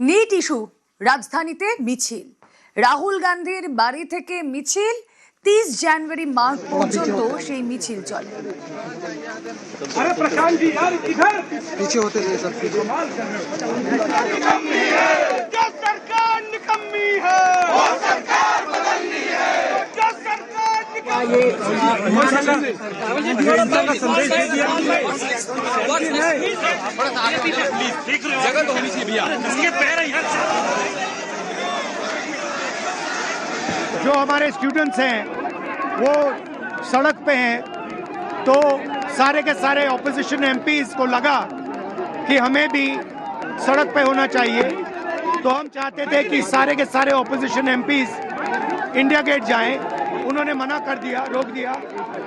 NEET issue রাজধানীতে মিছিল, রাহুল গান্ধীর বাড়ি থেকে মিছিল 30 জানুয়ারি মার্চ পর্যন্ত সেই মিছিল চলে। अरे प्रशांत जी यार इधर पीछे होते थे सब पीछे। क्या सरकार निकम्मी है, वो सरकार बदलनी है, क्या सरकार जगह तो होनी चाहिए भैया, इसके पैर हैं। जो हमारे स्टूडेंट्स हैं वो सड़क पे हैं, तो सारे के सारे ऑपोजिशन एमपीज को लगा कि हमें भी सड़क पे होना चाहिए, तो हम चाहते थे कि सारे के सारे ऑपोजिशन एमपीज इंडिया गेट जाएं। उन्होंने मना कर दिया, रोक दिया।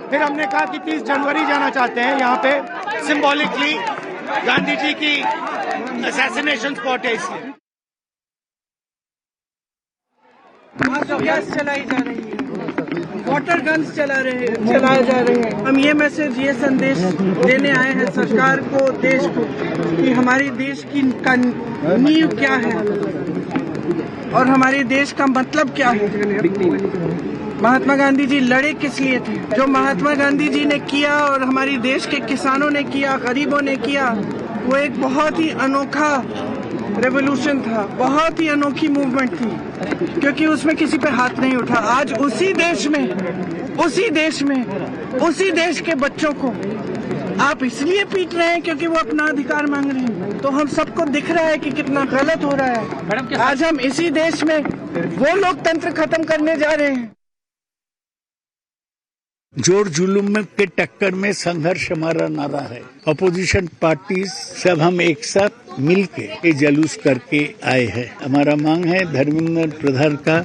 फिर हमने कहा कि 30 जनवरी जाना चाहते हैं, यहाँ पे सिंबॉलिकली गांधी जी की असैसिनेशन स्पॉट है इसलिए। गैस चलाई जा रही है, वाटर गन्स चलाए जा रहे हैं। हम ये मैसेज, ये संदेश देने आए हैं सरकार को, देश को, कि हमारी देश की नींव क्या है और हमारे देश का मतलब क्या है। महात्मा गांधी जी लड़े किस लिए थे? जो महात्मा गांधी जी ने किया और हमारी देश के किसानों ने किया, गरीबों ने किया, वो एक बहुत ही अनोखा रेवोल्यूशन था, बहुत ही अनोखी मूवमेंट थी, क्योंकि उसमें किसी पे हाथ नहीं उठा। आज उसी देश के बच्चों को आप इसलिए पीट रहे हैं क्योंकि वो अपना अधिकार मांग रहे हैं, तो हम सबको दिख रहा है कि कितना गलत हो रहा है। आज हम इसी देश में वो लोकतंत्र खत्म करने जा रहे हैं। जोर जुलूम में के टक्कर में संघर्ष हमारा नारा है। अपोजिशन पार्टीज सब हम एक साथ मिलके ये जुलूस करके आए हैं। हमारा मांग है धर्मेंद्र प्रधान का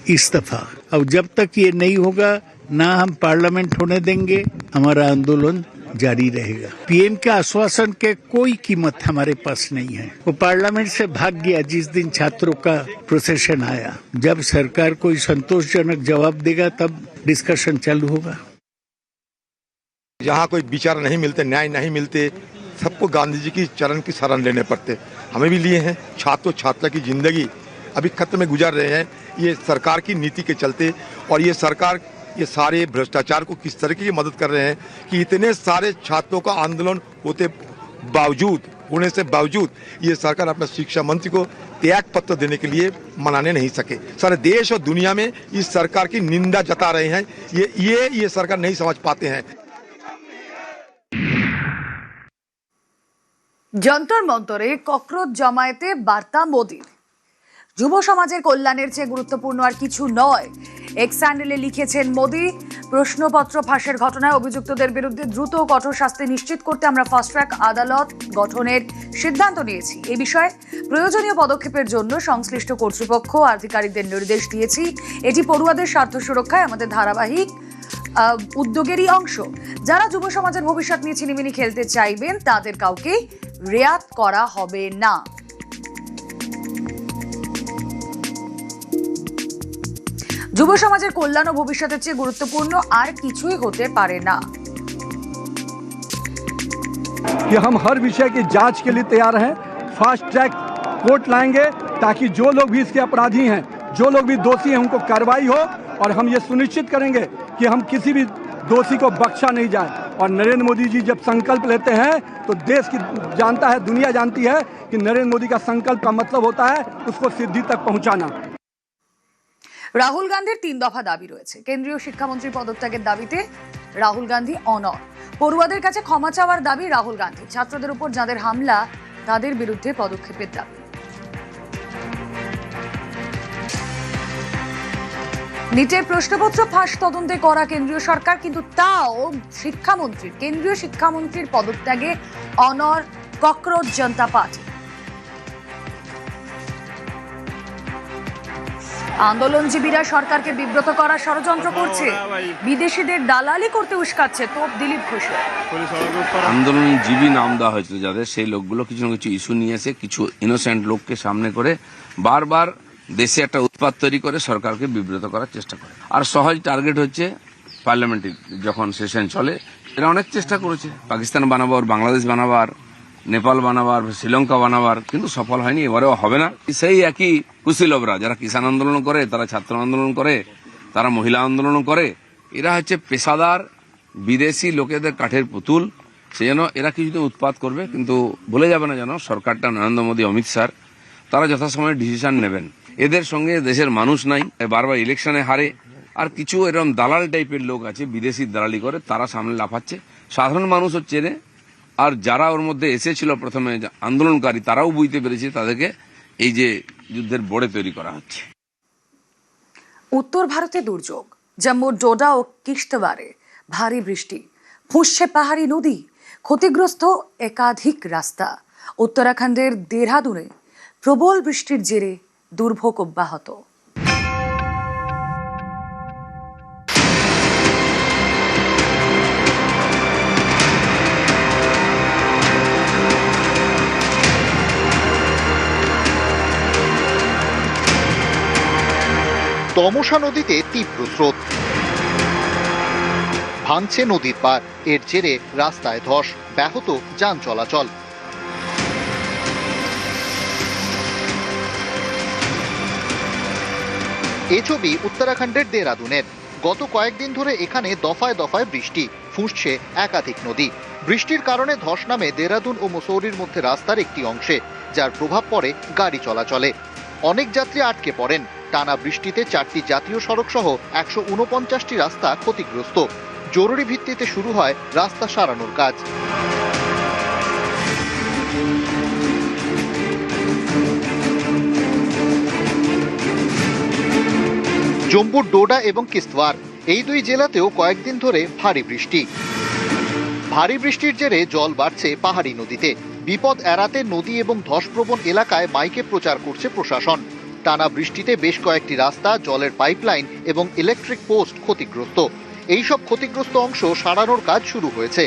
इस्तीफा। अब जब तक ये नहीं होगा ना हम पार्लियामेंट होने देंगे, हमारा आंदोलन जारी रहेगा। पीएम के आश्वासन के कोई कीमत हमारे पास नहीं है। वो पार्लियामेंट से भाग गया जिस दिन छात्रों का प्रोसेशन आया। जब सरकार कोई संतोषजनक जवाब देगा तब डिस्कशन चालू होगा। जहाँ कोई विचार नहीं मिलते, न्याय नहीं मिलते, सबको गांधी जी की चरण की शरण लेने पड़ते। हमें भी लिए हैं। छात्र छात्रा की जिंदगी अभी खतरे में गुजार रहे हैं ये सरकार की नीति के चलते। और ये सरकार ये सारे भ्रष्टाचार को किस तरीके की मदद कर रहे हैं कि इतने सारे छात्रों का आंदोलन होने से बावजूद ये सरकार अपना शिक्षा मंत्री को त्याग पत्र देने के लिए मनाने नहीं सके। सारे देश और दुनिया में इस सरकार की निंदा जता रहे हैं। ये सरकार नहीं समझ पाते हैं। যন্তর মন্তরে ককরোচ জমায়েতে বার্তা মোদির। যুব সমাজের কল্যাণের চেয়ে গুরুত্বপূর্ণ আর কিছু নয়, এক্স হ্যান্ডেলে লিখেছেন মোদি। প্রশ্নপত্র ফাঁসের ঘটনায় অভিযুক্তদের বিরুদ্ধে দ্রুত ও কঠোর শাস্তি নিশ্চিত করতে আমরা ফাস্ট ট্র্যাক আদালত গঠনের সিদ্ধান্ত নিয়েছি। এ বিষয়ে প্রয়োজনীয় পদক্ষেপের জন্য সংশ্লিষ্ট কর্তৃপক্ষ আধিকারিকদের নির্দেশ দিয়েছি। এটি পড়ুয়াদের স্বার্থ সুরক্ষায় আমাদের ধারাবাহিক উদ্যোগেরই অংশ। যারা যুব সমাজের ভবিষ্যৎ নিয়ে ছিনিমিনি খেলতে চাইবেন তাদের কাউকে রেয়াত করা হবে না। যুব সমাজের কল্যাণ ও ভবিষ্যতের চেয়ে গুরুত্বপূর্ণ আর কিছুই হতে পারে না। कि हम हर विषय की जांच के लिए तैयार हैं। फास्ट ट्रैक कोर्ट लाएंगे ताकि जो लोग भी इसके अपराधी हैं, जो लोग भी दोषी हैं, उनको कार्रवाई हो। और हम ये सुनिश्चित करेंगे कि हम किसी भी दोषी को बख्शा नहीं जाए। और नरेंद्र मोदी जी जब संकल्प लेते हैं तो देश की जानता है, दुनिया जानती है कि नरेंद्र मोदी का संकल्प का मतलब होता है उसको सिद्धि तक पहुंचाना। রাহুল গান্ধীর 3 দফা দাবি রয়েছে। কেন্দ্রীয় শিক্ষামন্ত্রী পদত্যাগের দাবিতে রাহুল গান্ধী অনড়। পড়ুয়াদের কাছে ক্ষমা চাওয়ার দাবি রাহুল গান্ধী। ছাত্রদের উপর যাদের হামলা তাদের বিরুদ্ধে পদক্ষেপের দাবি। নিটের প্রশ্নপত্র ফাঁস তদন্তে করা কেন্দ্রীয় সরকার, কিন্তু তাও কেন্দ্রীয় শিক্ষামন্ত্রীর পদত্যাগে অনড় ককরোচ জনতা পার্টি। আন্দোলনজীবীরা সরকারকে বিব্রত করার ষড়যন্ত্র করছে, বিদেশিদের দালালি করতে উস্কাচ্ছে তোপ দিলীপ ঘোষের। আন্দোলনজীবী নাম দেওয়া হয়েছিল যাদের, সেই লোকগুলো কিছু না কিছু ইস্যু নিয়ে এসে কিছু ইনোসেন্ট লোককে সামনে করে বারবার দেশে একটা উৎপাত তৈরি করে সরকারকে বিব্রত করার চেষ্টা করে। আর সহজ টার্গেট হচ্ছে পার্লামেন্টে যখন সেশন চলে, এরা অনেক চেষ্টা করেছে পাকিস্তান বানাবার, বাংলাদেশ বানাবার, নেপাল বানাবার, শ্রীলঙ্কা বানাবার, কিন্তু সফল হয়নি, এবারেও হবে না। সেই একই কুশীলবরা যারা কিষাণ আন্দোলন করে, তারা ছাত্র আন্দোলন করে, তারা মহিলা আন্দোলন করে, এরা হচ্ছে পেশাদার বিদেশি লোকেদের কাঠের পুতুল। সেই জন্য এরা কিছুদিন উৎপাত করবে, কিন্তু ভুলে যাবে না যেন সরকারটা, নরেন্দ্র মোদী, অমিত শাহ, তারা যথাসময়ে ডিসিশন নেবেন। এদের সঙ্গে দেশের মানুষ নাই, বারবার ইলেকশনে হারে। আর কিছু এরকম দালাল টাইপের লোক আছে, বিদেশি দালালি করে, তারা সামনে লাফাচ্ছে। সাধারণ মানুষও চেনে, আর যারা ওর মধ্যে এসেছিল প্রথমে আন্দোলনকারী, তারাও বুঝতে পেরেছে তাদেরকে এই যে যুদ্ধের বোড়ে তৈরি করা হচ্ছে। উত্তর ভারতে দুর্যোগ, জম্মুর ডোডা ও কিশ্তওয়ারে ভারী বৃষ্টি, ফুঁসছে পাহাড়ি নদী, ক্ষতিগ্রস্ত একাধিক রাস্তা। উত্তরাখণ্ডের দেহরাদুনে প্রবল বৃষ্টির জেরে দুর্ভোগ অব্যাহত। তমসা নদীতে তীব্র স্রোত, ভাঙছে নদীর পার, এর জেরে রাস্তায় ধস, ব্যাহত যান চলাচল। এই ছবি উত্তরাখণ্ডের দেহরাদুনের। গত কয়েকদিন ধরে এখানে দফায় দফায় বৃষ্টি, ফুঁসছে একাধিক নদী। বৃষ্টির কারণে ধস নামে দেহরাদুন ও মুসৌরির মধ্যে রাস্তার একটি অংশে, যার প্রভাব পড়ে গাড়ি চলাচলে। অনেক যাত্রী আটকে পড়েন। টানা বৃষ্টিতে 4টি জাতীয় সড়ক সহ 149টি রাস্তা ক্ষতিগ্রস্ত। জরুরি ভিত্তিতে শুরু হয় রাস্তা সারানোর কাজ। জম্মুর ডোডা এবং কিস্তওয়ার, এই দুই জেলাতেও কয়েকদিন ধরে ভারী বৃষ্টি। ভারী বৃষ্টির জেরে জল বাড়ছে পাহাড়ি নদীতে। বিপদ এড়াতে নদী এবং ধসপ্রবণ এলাকায় মাইকে প্রচার করছে প্রশাসন। টানা বৃষ্টিতে বেশ কয়েকটি রাস্তা, জলের পাইপলাইন এবং ইলেকট্রিক পোস্ট ক্ষতিগ্রস্ত। এই সব ক্ষতিগ্রস্ত অংশ সারানোর কাজ শুরু হয়েছে।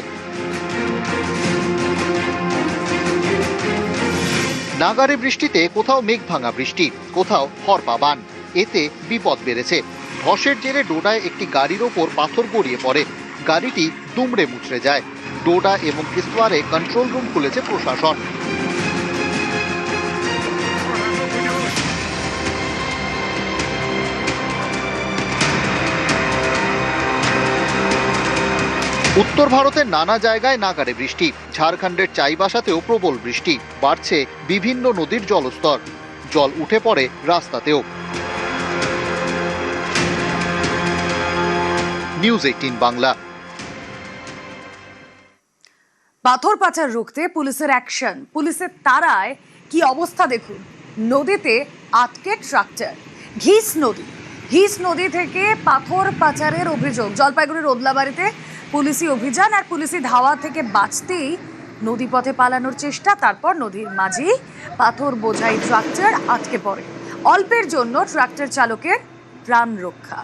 নাগারে বৃষ্টিতে কোথাও মেঘ ভাঙা বৃষ্টি, কোথাও হরপাবান, এতে বিপদ বেড়েছে। ধসের জেরে ডোডায় একটি গাড়ির ওপর পাথর গড়িয়ে পড়ে, গাড়িটি দুমড়ে মুচড়ে যায়। ডোডা এবং কিস্তওয়ারে কন্ট্রোল রুম খুলেছে প্রশাসন। উত্তর ভারতের নানা জায়গায় নাগারে বৃষ্টি। ঝাড়খণ্ডের চাইবাসাতেও প্রবল বৃষ্টি, বাড়ছে বিভিন্ন নদীর জলস্তর, জল উঠে পড়ে রাস্তাতেও। নিউজ 18 বাংলা। পাথর পাচার রুখতে পুলিশের অ্যাকশন, পুলিশের তাড়ায় কি অবস্থা দেখুন। নদীতে আটকে ট্রাক্টর। ঘিস নদী থেকে পাথর পাচারের অভিযোগ। জলপাইগুড়ির ওদলাবাড়িতে পুলিশি অভিযান আর পুলিশি ধাওয়া থেকে বাঁচতেই নদীপথে পালানোর চেষ্টা, তারপর নদীর মাঝেই পাথর বোঝাই ট্রাক্টর আটকে পড়ে। অল্পের জন্য ট্রাক্টর চালকের প্রাণ রক্ষা।